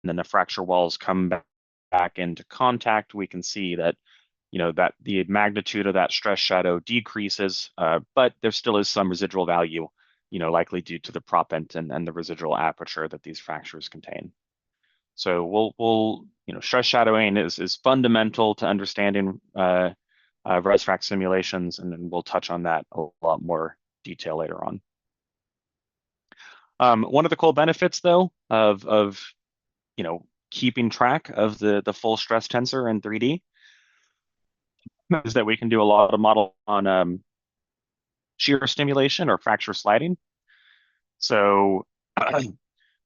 then the fracture walls come back into contact, we can see that that the magnitude of that stress shadow decreases, but there still is some residual value, likely due to the propent and the residual aperture that these fractures contain. So we'll stress shadowing is fundamental to understanding ResFrac simulations, and then we'll touch on that a lot more detail later on. One of the cool benefits, though, of keeping track of the full stress tensor in 3D is that we can do a lot of model on shear stimulation or fracture sliding. So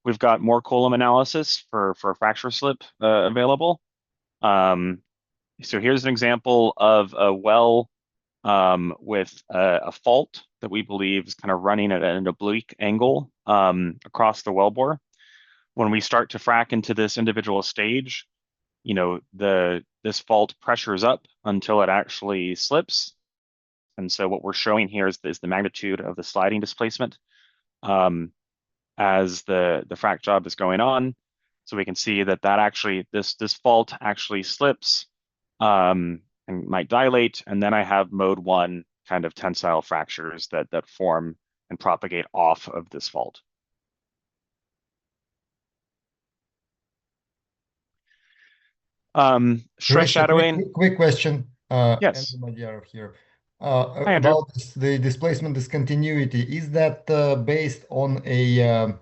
we've got more column analysis for fracture slip available. So here's an example of a well with a fault that we believe is kind of running at an oblique angle across the wellbore. When we start to frac into this individual stage, this fault pressures up until it actually slips. And so what we're showing here is the magnitude of the sliding displacement as the frac job is going on. So we can see that actually this fault actually slips and might dilate, and then I have mode 1 kind of tensile fractures that form and propagate off of this fault. Stress shadowing. Quick question. Yes. Andrew Magyarov here. Hi, Andrew. About the displacement discontinuity, is that based on a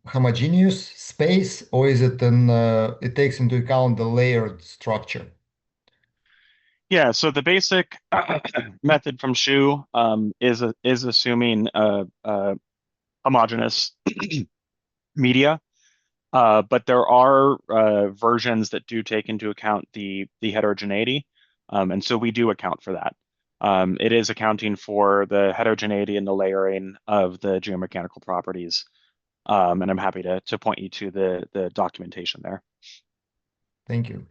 homogeneous space, or is it it takes into account the layered structure? Yeah, so the basic method from Shu is assuming homogeneous media, but there are versions that do take into account the heterogeneity, and so we do account for that. It is accounting for the heterogeneity and the layering of the geomechanical properties, and I'm happy to point you to the documentation there. Thank you.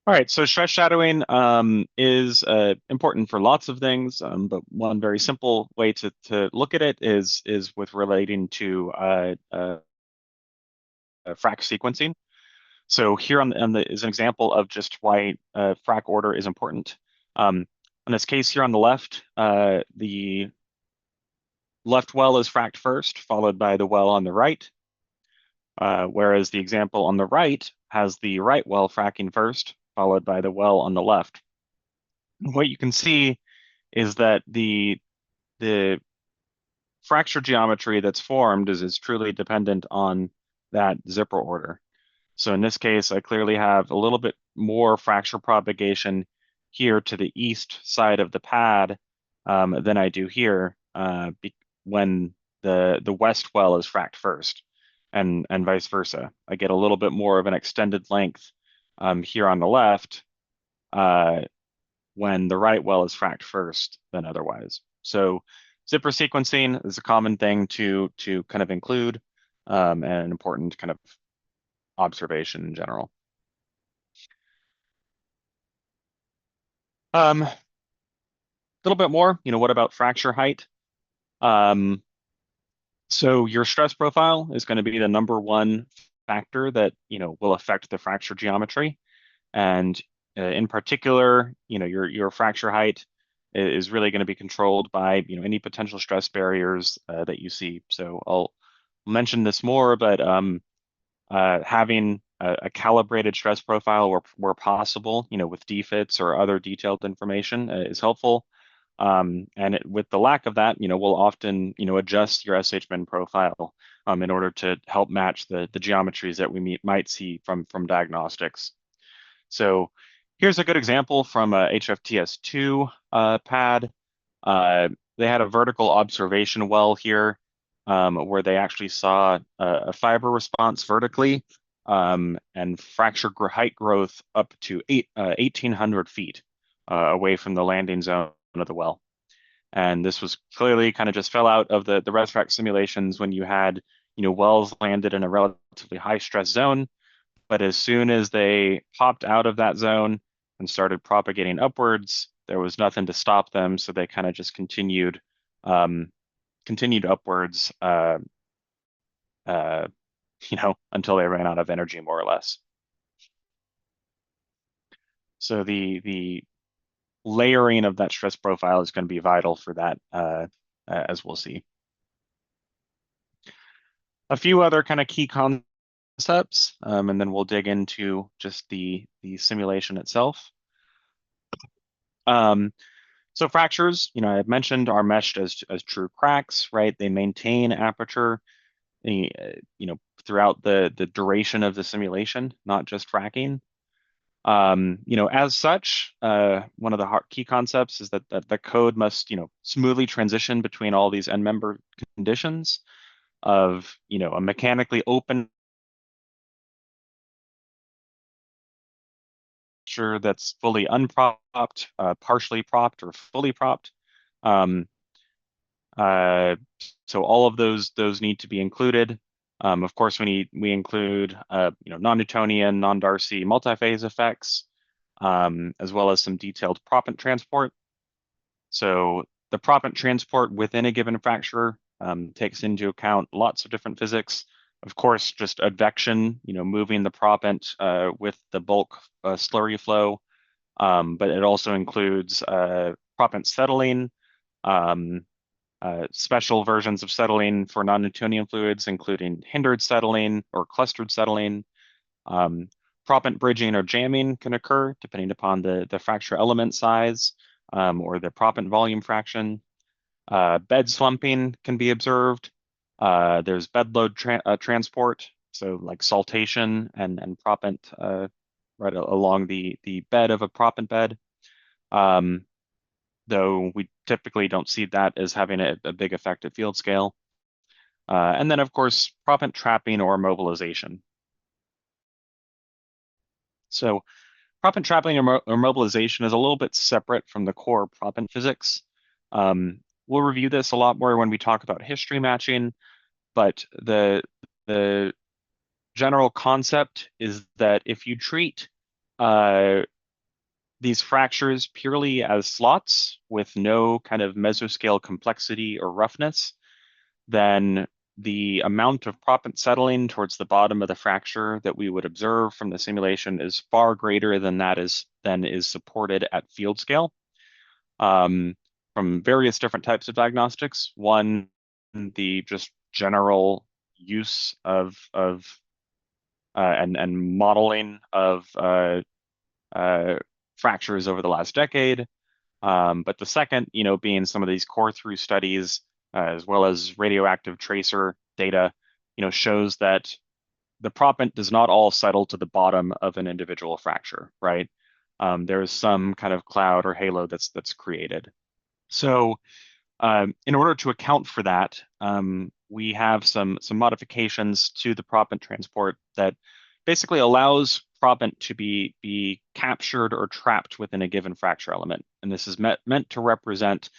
All right, so stress shadowing is important for lots of things, but one very simple way to look at it is with relating to frac sequencing. So here is an example of just why frac order is important. In this case here on the left, the left well is fracked first, followed by the well on the right, whereas the example on the right has the right well fracking first, followed by the well on the left. What you can see is that the fracture geometry that's formed is truly dependent on that zipper order. So in this case, I clearly have a little bit more fracture propagation here to the east side of the pad than I do here when the west well is fracked first, and vice versa. I get a little bit more of an extended length here on the left when the right well is fracked first than otherwise. So zipper sequencing is a common thing to kind of include and an important kind of observation in general. A little bit more, what about fracture height? So your stress profile is going to be the number one factor that will affect the fracture geometry, and in particular, your fracture height is really going to be controlled by any potential stress barriers that you see. So I'll mention this more, but having a calibrated stress profile where possible, with DFITs or other detailed information is helpful. And with the lack of that, we'll often, adjust your SHMIN profile in order to help match the geometries that we might see from diagnostics. So here's a good example from a HFTS2 pad. They had a vertical observation well here where they actually saw a fiber response vertically and fracture height growth up to 1,800 feet away from the landing zone of the well. And this was clearly kind of just fell out of the ResFrac simulations when you had wells landed in a relatively high stress zone. But as soon as they popped out of that zone and started propagating upwards, there was nothing to stop them, so they kind of just um, continued upwards, uh, until they ran out of energy, more or less. So the layering of that stress profile is going to be vital for that, as we'll see. A few other kind of key concepts, and then we'll dig into just the simulation itself. Um, so fractures, I had mentioned, are meshed as true cracks, right? They maintain aperture, throughout the duration of the simulation, not just fracking. As such, one of the key concepts is that the code must, smoothly transition between all these end member conditions of, a mechanically open structure that's fully unpropped, partially propped, or fully propped. Um, uh, so all of those need to be included. Of course, we include, non-Newtonian, non-Darcy multiphase effects, as well as some detailed proppant transport. So the proppant transport within a given fracture takes into account lots of different physics. Of course, just advection, moving the proppant with the bulk slurry flow, but it also includes proppant settling, um, special versions of settling for non-Newtonian fluids, including hindered settling or clustered settling. Um, Proppant bridging or jamming can occur depending upon the fracture element size, or the proppant volume fraction. Bed slumping can be observed. There's bed load transport, so like saltation and proppant right along the bed of a proppant bed. Um, though we typically don't see that as having a big effect at field scale. And then, of course, proppant trapping or mobilization. So proppant trapping or mobilization is a little bit separate from the core proppant physics. We'll review this a lot more when we talk about history matching, but the general concept is that if you treat uh, these fractures purely as slots with no kind of mesoscale complexity or roughness, then the amount of proppant settling towards the bottom of the fracture that we would observe from the simulation is far greater than is supported at field scale, um, from various different types of diagnostics. One, the just general use of and modeling of fractures over the last decade. But the second, being some of these core through studies, as well as radioactive tracer data, shows that the proppant does not all settle to the bottom of an individual fracture, right? There is some kind of cloud or halo that's created. So in order to account for that, we have some modifications to the proppant transport that basically allows proppant to be captured or trapped within a given fracture element. And this is meant to represent,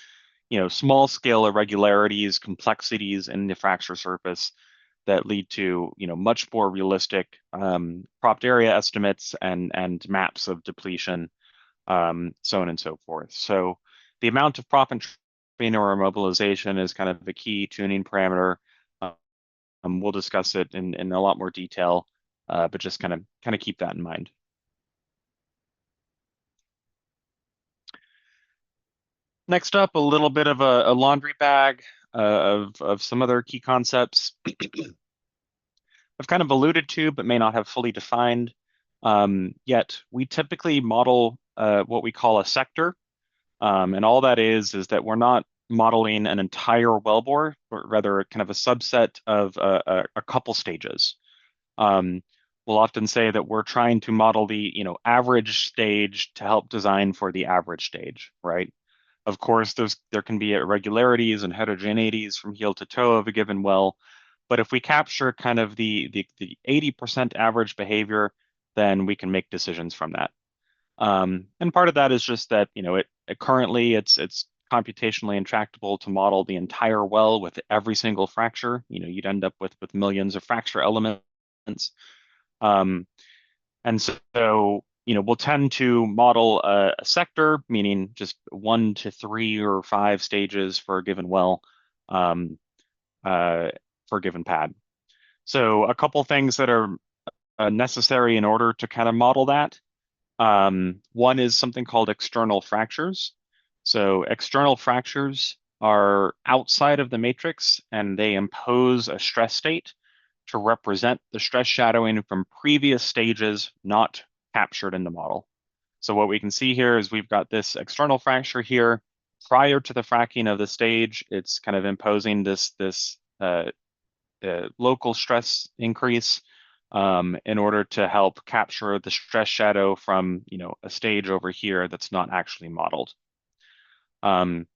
small scale irregularities, complexities in the fracture surface that lead to, much more realistic propped area estimates and maps of depletion, so on and so forth. So the amount of proppant trapping or immobilization is kind of the key tuning parameter. We'll discuss it in a lot more detail, but just kind of keep that in mind. Next up, a little bit of a laundry bag of some other key concepts I've kind of alluded to, but may not have fully defined yet. We typically model what we call a sector. And all that is that we're not modeling an entire wellbore, but rather kind of a subset of a couple stages. Um, we'll often say that we're trying to model the, average stage to help design for the average stage, right? Of course, there can be irregularities and heterogeneities from heel to toe of a given well, but if we capture kind of the 80% average behavior, then we can make decisions from that. And part of that is just that, it currently it's computationally intractable to model the entire well with every single fracture. You'd end up with millions of fracture elements. Um, and so we'll tend to model a sector, meaning just 1 to 3 or 5 stages for a given well, um, uh, for a given pad. So a couple things that are necessary in order to kind of model that. One is something called external fractures. So external fractures are outside of the matrix and they impose a stress state to represent the stress shadowing from previous stages not captured in the model. So what we can see here is we've got this external fracture here. Prior to the fracking of the stage, it's kind of imposing this local stress increase in order to help capture the stress shadow from, a stage over here that's not actually modeled. Um,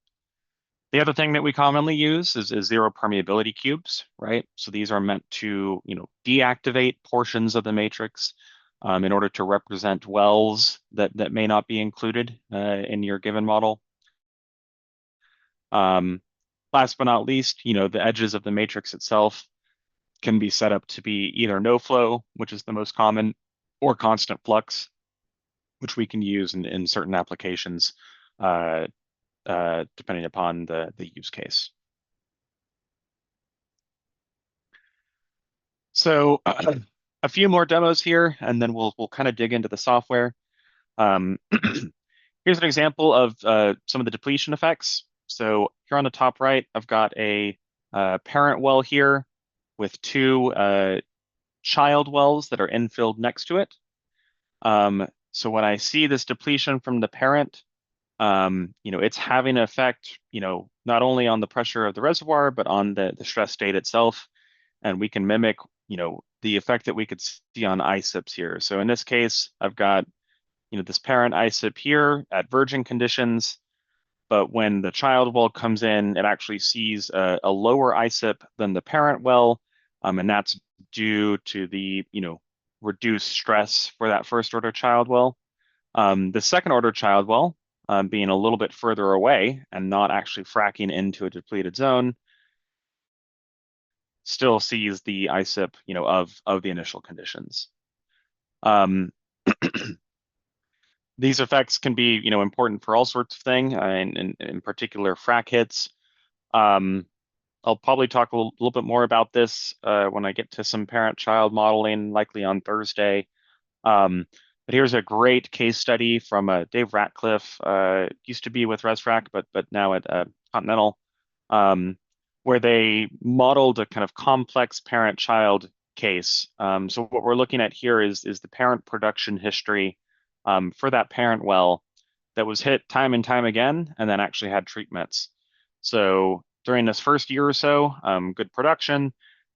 the other thing that we commonly use is zero permeability cubes, right? So these are meant to, deactivate portions of the matrix in order to represent wells that may not be included in your given model. Um, last but not least, the edges of the matrix itself can be set up to be either no flow, which is the most common, or constant flux, which we can use in certain applications, uh, depending upon the use case. So a few more demos here, and then we'll kind of dig into the software. Um, here's an example of some of the depletion effects. So here on the top right, I've got a parent well here with two child wells that are infilled next to it. So when I see this depletion from the parent, it's having an effect, not only on the pressure of the reservoir, but on the stress state itself. And we can mimic, the effect that we could see on ISIPs here. So in this case, I've got, this parent ISIP here at virgin conditions, but when the child well comes in, it actually sees a lower ISIP than the parent well, and that's due to the, reduced stress for that first order child well. The second order child well, being a little bit further away and not actually fracking into a depleted zone, still sees the ISIP, of the initial conditions. Um, these effects can be, important for all sorts of things, and in particular frac hits. Um, I'll probably talk a little bit more about this when I get to some parent-child modeling, likely on Thursday. But here's a great case study from Dave Ratcliffe, used to be with ResFrac, but now at Continental, where they modeled a kind of complex parent-child case. So what we're looking at here is the parent production history for that parent well that was hit time and time again, and then actually had treatments. So during this first year or so, good production.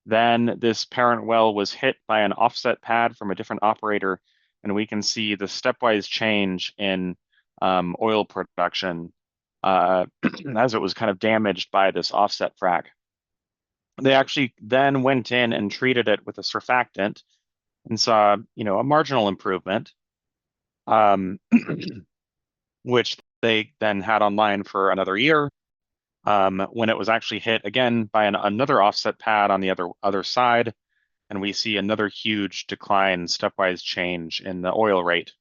Then this parent well was hit by an offset pad from a different operator, and we can see the stepwise change in oil production as it was kind of damaged by this offset frac. They actually then went in and treated it with a surfactant and saw, a marginal improvement, um, which they then had online for another year. When it was actually hit again by another offset pad on the other side, and we see another huge decline, stepwise change in the oil rate.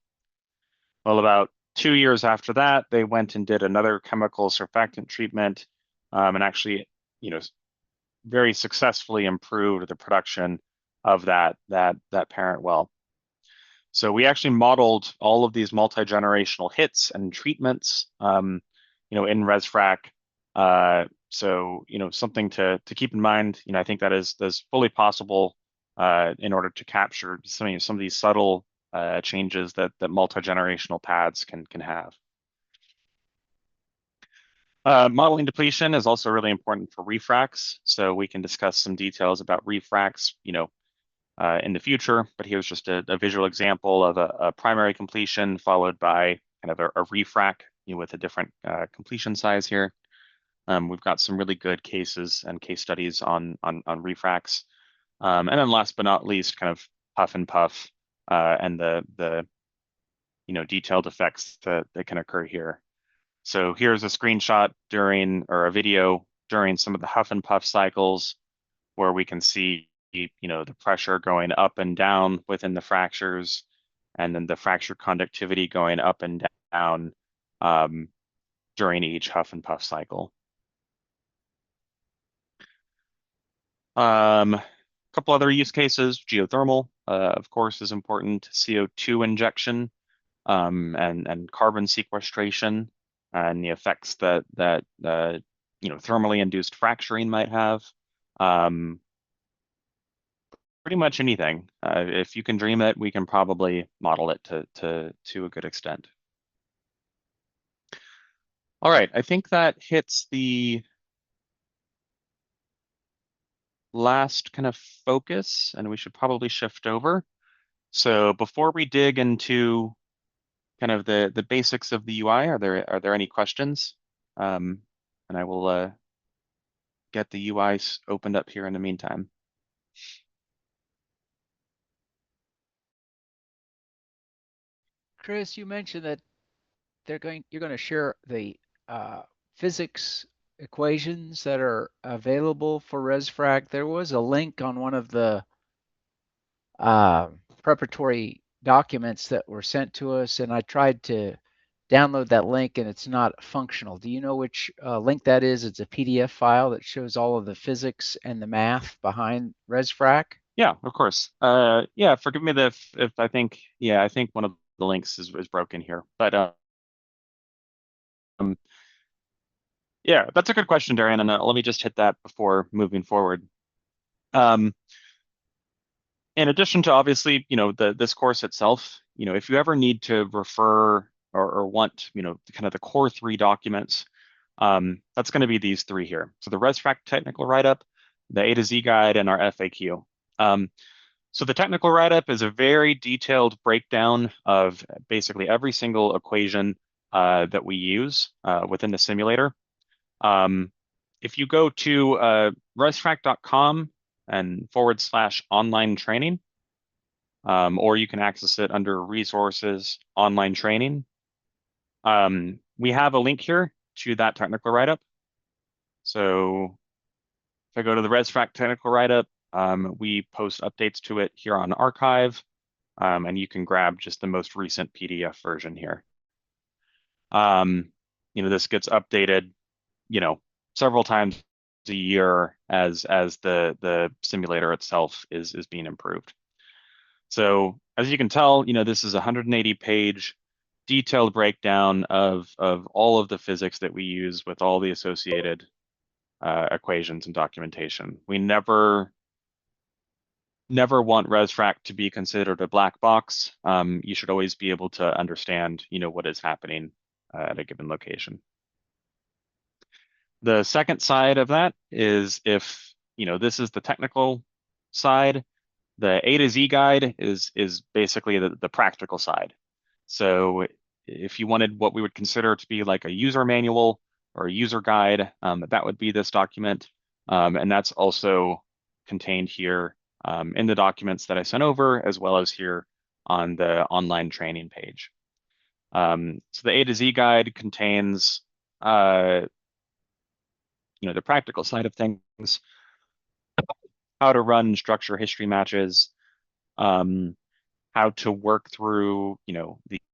Well, about 2 years after that, they went and did another chemical surfactant treatment, and actually, very successfully improved the production of that parent well. So we actually modeled all of these multi-generational hits and treatments, in ResFrac. So, something to keep in mind. I think that's fully possible in order to capture some of these subtle changes that multi-generational pads can have. Modeling depletion is also really important for refracs. So we can discuss some details about refracs, in the future, but here's just a visual example of a primary completion followed by kind of a refrac, with a different completion size here. We've got some really good cases and case studies on refracs. And then last but not least, kind of puff and puff and the detailed effects that can occur here. So here's a screenshot or a video during some of the huff and puff cycles where we can see, the pressure going up and down within the fractures. and then the fracture conductivity going up and down um, during each huff and puff cycle. A couple other use cases, geothermal, of course, is important. CO2 injection and carbon sequestration and the effects that thermally induced fracturing might have. Um, Pretty much anything. If you can dream it, we can probably model it to a good extent. All right, I think that hits the last kind of focus, and we should probably shift over. So before we dig into kind of the basics of the UI, are there any questions? Um, and I will get the UIs opened up here in the meantime. Chris, you mentioned that you're going to share the physics equations that are available for ResFrac. There was a link on one of the uh, preparatory documents that were sent to us, and I tried to download that link and it's not functional. Do you know which link that is? It's a PDF file that shows all of the physics and the math behind ResFrac. Yeah, of course. Yeah, forgive me if I think one of the links is broken here, but um, yeah, that's a good question, Darian, and let me just hit that before moving forward. Um, in addition to obviously, this course itself, if you ever need to refer or want, kind of the core three documents, that's going to be these three here. So the ResFrac technical write-up, the A to Z guide, and our FAQ. So the technical write-up is a very detailed breakdown of basically every single equation that we use within the simulator. Um, if you go to resfrac.com and /online training, or you can access it under resources, online training. We have a link here to that technical write-up. So if I go to the ResFrac technical write-up, we post updates to it here on archive, and you can grab just the most recent PDF version here. This gets updated, several times a year as the simulator itself is being improved. So as you can tell, this is a 180-page detailed breakdown of all of the physics that we use with all the associated equations and documentation. We never want ResFrac to be considered a black box. You should always be able to understand, what is happening at a given location. The second side of that is if, this is the technical side, the A to Z guide is basically the practical side. So if you wanted what we would consider to be like a user manual or a user guide, that would be this document. And that's also contained here in the documents that I sent over, as well as here on the online training page. So the A to Z guide contains, the practical side of things, how to run structure history matches, um, how to work through,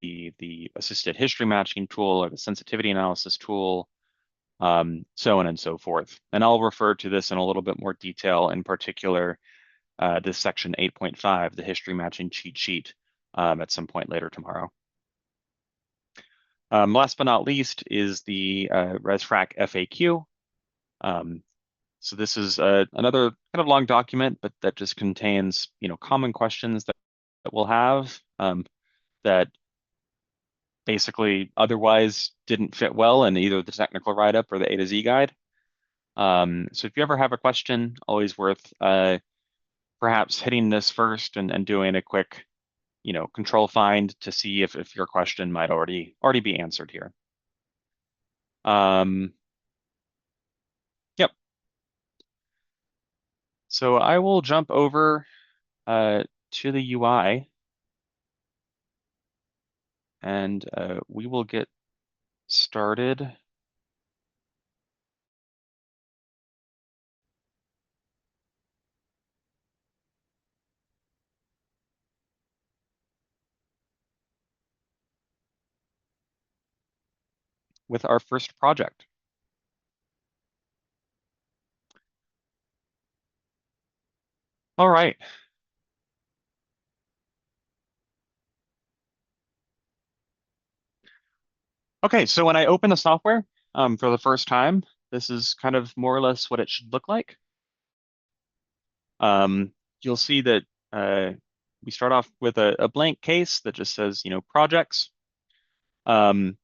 the assisted history matching tool or the sensitivity analysis tool, so on and so forth. And I'll refer to this in a little bit more detail, in particular, this section 8.5, the history matching cheat sheet, at some point later tomorrow. Last but not least is the ResFrac FAQ. So this is another kind of long document, but that just contains, common questions that we'll have that basically otherwise didn't fit well in either the technical write-up or the A to Z guide. So if you ever have a question, always worth perhaps hitting this first and doing a quick, control find to see if your question might already be answered here. Yep. So I will jump over to the UI and we will get started. with our first project. All right. Okay, so when I open the software for the first time, this is kind of more or less what it should look like. You'll see that we start off with a blank case that just says, projects. Um,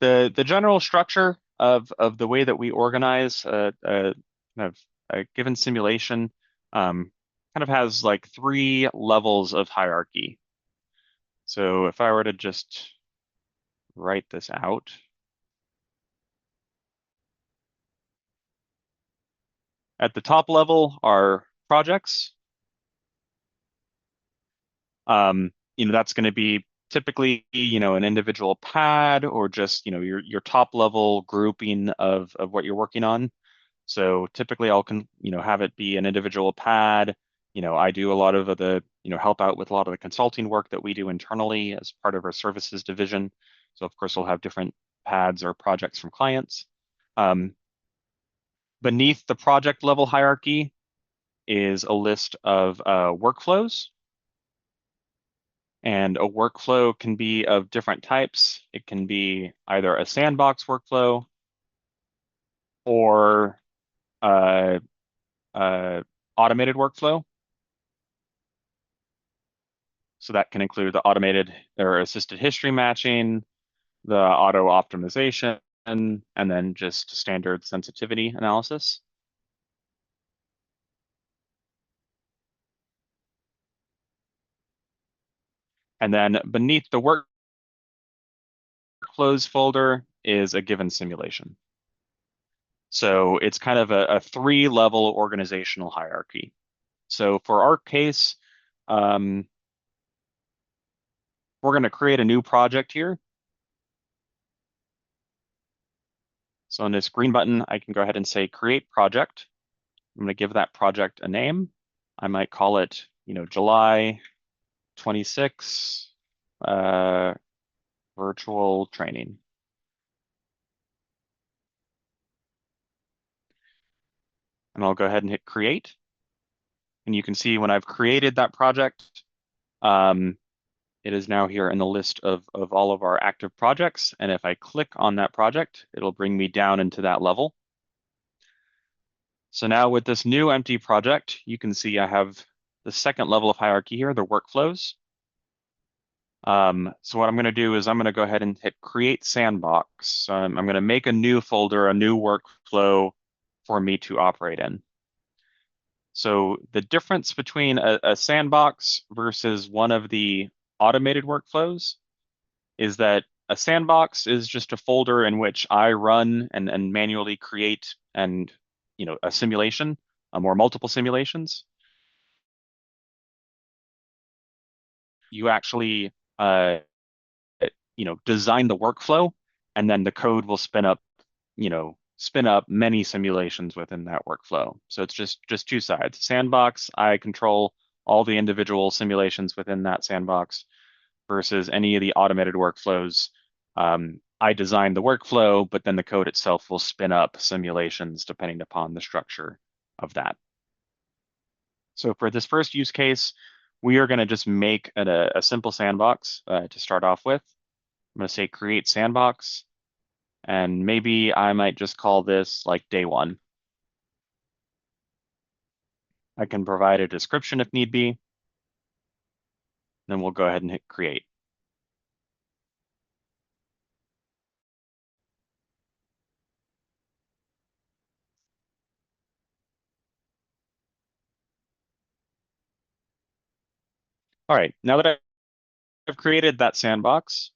the general structure of the way that we organize kind of a given simulation kind of has like three levels of hierarchy. So if I were to just write this out, at the top level are projects. That's going to be typically, an individual pad or just, your top level grouping of what you're working on. So typically have it be an individual pad. I do a lot of the, help out with a lot of the consulting work that we do internally as part of our services division. So of course we'll have different pads or projects from clients. Um, Beneath the project level hierarchy is a list of workflows. And a workflow can be of different types. It can be either a sandbox workflow or uh, automated workflow. So that can include the automated or assisted history matching, the auto optimization, and then just standard sensitivity analysis. And then beneath the workflows folder is a given simulation. So it's kind of a three-level organizational hierarchy. So for our case, we're going to create a new project here. So on this green button, I can go ahead and say create project. I'm going to give that project a name. I might call it, July 26 virtual training. And I'll go ahead and hit create. And you can see when I've created that project, it is now here in the list of all of our active projects. And if I click on that project, it'll bring me down into that level. So now with this new empty project, you can see I have the second level of hierarchy here, the workflows. So what I'm going to do is I'm going to go ahead and hit create sandbox. I'm going to make a new folder, a new workflow for me to operate in. So the difference between a sandbox versus one of the automated workflows is that a sandbox is just a folder in which I run and manually create and a simulation, or multiple simulations. You actually design the workflow, and then the code will spin up many simulations within that workflow. So it's just two sides. Sandbox, I control all the individual simulations within that sandbox versus any of the automated workflows. I design the workflow, but then the code itself will spin up simulations depending upon the structure of that. So for this first use case, we are going to just make a simple sandbox to start off with. I'm going to say create sandbox, and maybe I might just call this like day one. I can provide a description if need be. Then we'll go ahead and hit create. All right, now that I've created that sandbox,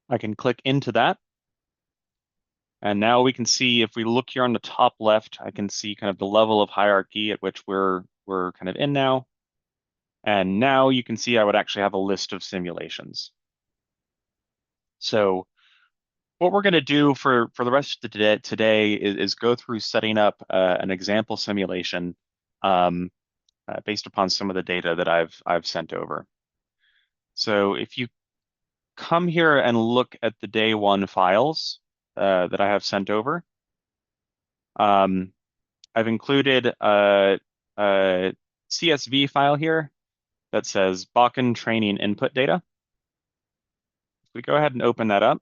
I can click into that. And now we can see if we look here on the top left, I can see kind of the level of hierarchy at which we're kind of in now. And now you can see I would actually have a list of simulations. So what we're going to do for the rest of the day today is go through setting up an example simulation based upon some of the data that I've sent over. So if you come here and look at the day one files, that I have sent over. I've included a CSV file here that says Bakken training input data. If we go ahead and open that up,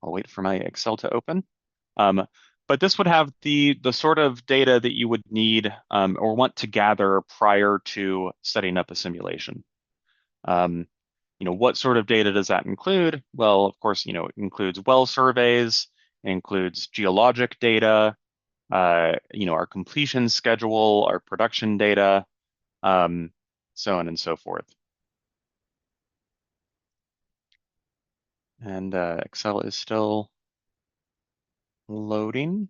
I'll wait for my Excel to open. But this would have the sort of data that you would need or want to gather prior to setting up a simulation. What sort of data does that include? Well, of course, it includes well surveys, it includes geologic data, our completion schedule, our production data, so on and so forth. And Excel is still loading.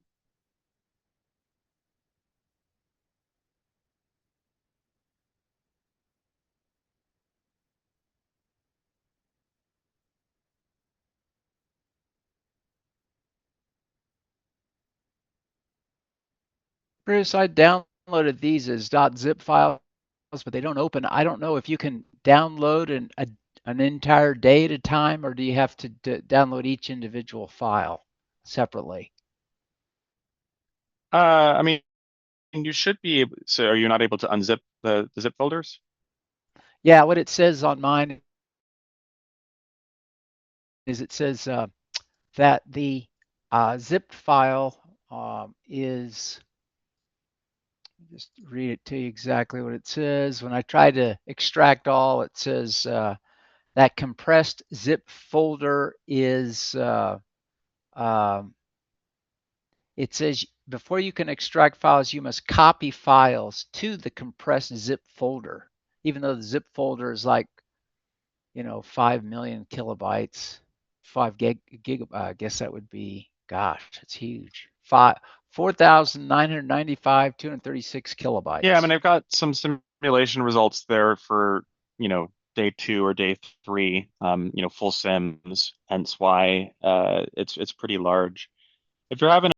Bruce, I downloaded these as .zip files, but they don't open. I don't know if you can download an entire day at a time, or do you have to download each individual file separately? I mean, you should be able, so are you not able to unzip the zip folders? Yeah, what it says on mine is it says that the zipped file is, just read it to you exactly what it says. When I try to extract all, it says that compressed zip folder is, it says before you can extract files, you must copy files to the compressed zip folder, even though the zip folder is like, 5 million kilobytes, 5 gig, I guess that would be, gosh, it's huge. 4,995, 236 Yeah, I mean, kilobytes. I've got some simulation results there for, day 2 or day 3, full sims, hence why it's pretty large. If you're having